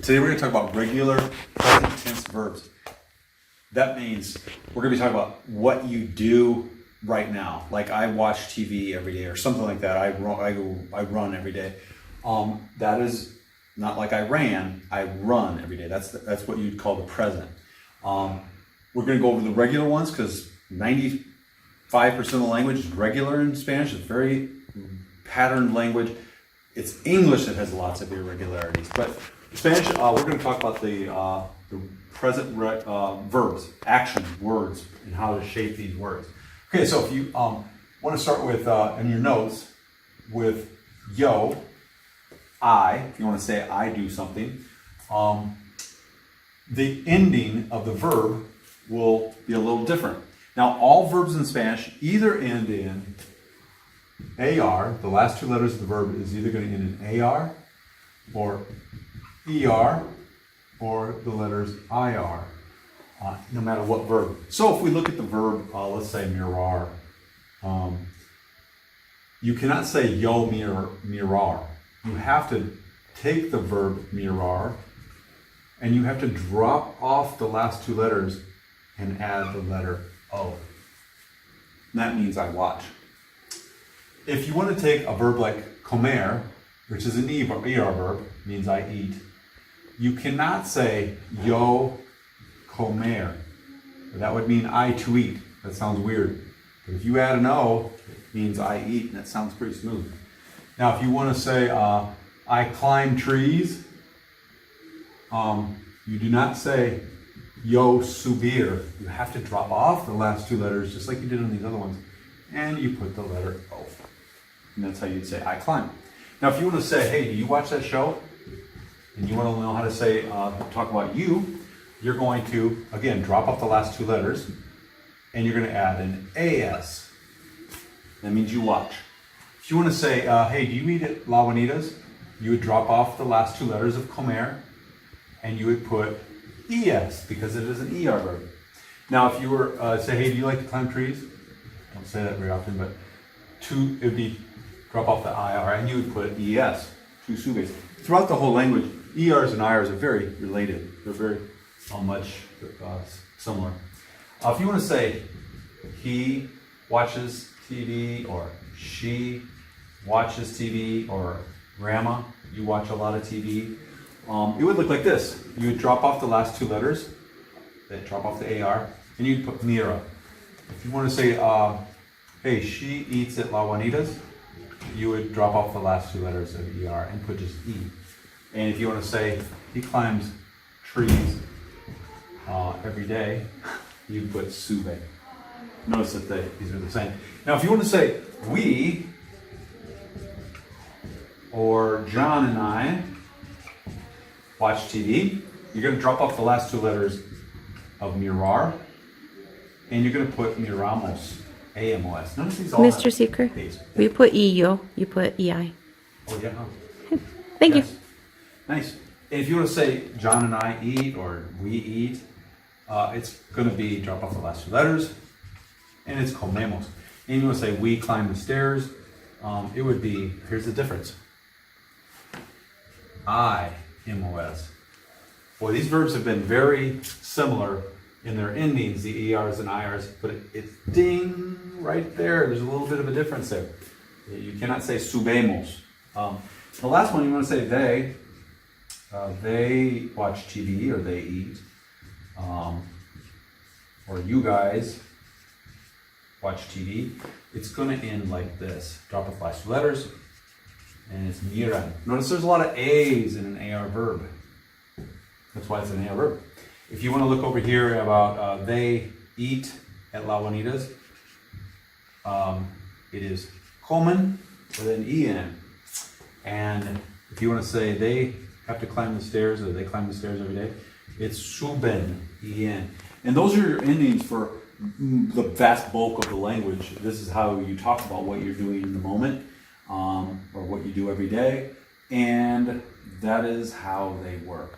Today we're going to talk about regular present tense verbs. That means we're going to be talking about what you do right now. Like I watch TV every day or something like that. I run every day. That is not like I ran. I run every day. That's what you'd call the present. We're going to go over the regular ones because 95% of the language is regular in Spanish. It's very patterned language. It's English that has lots of irregularities. But Spanish, we're going to talk about the present verbs, action, words, and how to shape these words. Okay, so if you want to start with, in your notes, with yo, I, if you want to say I do something, the ending of the verb will be a little different. Now, all verbs in Spanish either end in AR, the last two letters of the verb is either going to end in AR or ER or the letters IR, no matter what verb. So if we look at the verb, let's say mirar, you cannot say yo mirar. You have to take the verb mirar and you have to drop off the last two letters and add the letter O. And that means I watch. If you want to take a verb like comer, which is an ER verb, means I eat, you cannot say yo comer. That would mean I to eat. That sounds weird. But if you add an O, it means I eat, and that sounds pretty smooth. Now, if you want to say I climb trees, you do not say yo subir. You have to drop off the last two letters, just like you did on these other ones, and you put the letter O. And that's how you'd say I climb. Now, if you want to say, hey, do you watch that show? And you want to know how to say, talk about you, you're going to, again, drop off the last two letters, and you're going to add an AS. That means you watch. If you want to say, hey, do you eat at La Juanita's? You would drop off the last two letters of comer, and you would put ES, because it is an ER verb. Now, if you were say, hey, do you like to climb trees? Don't say that very often, but it would be drop off the IR, and you would put ES, to subes. Throughout the whole language, ERs and IRs are very related. They're very much similar. If you want to say he watches TV, or she watches TV, or grandma, you watch a lot of TV, it would look like this. You would drop off the last two letters, drop off the AR, and you'd put mira. If you want to say, hey, she eats at La Juanita's, you would drop off the last two letters of ER and put just E. And if you want to say he climbs trees every day, you put sube. Notice that these are the same. Now, if you want to say we, or John and I watch TV, you're going to drop off the last two letters of mirar, and you're going to put miramos. AMOS. Notice these all Mr. Seeker, we put EO, you put EI. Oh, yeah. Thank you. Nice. And if you want to say John and I eat, or we eat, it's going to be drop off the last two letters, and it's comemos. And you want to say we climb the stairs, it would be, here's the difference. IMOS. Boy, these verbs have been very similar in their endings, the ERs and IRs, but it's ding right there. There's a little bit of a difference there. You cannot say subemos. The last one, you want to say they. They watch TV, or they eat. Or you guys watch TV. It's going to end like this. Drop off the last two letters, and it's miran. Notice there's a lot of A's in an AR verb. That's why it's an AR verb. If you want to look over here about they eat at La Juanita's, it is comen with an en. And if you want to say they have to climb the stairs, or they climb the stairs every day, it's suben, en. And those are your endings for the vast bulk of the language. This is how you talk about what you're doing in the moment, or what you do every day, and that is how they work.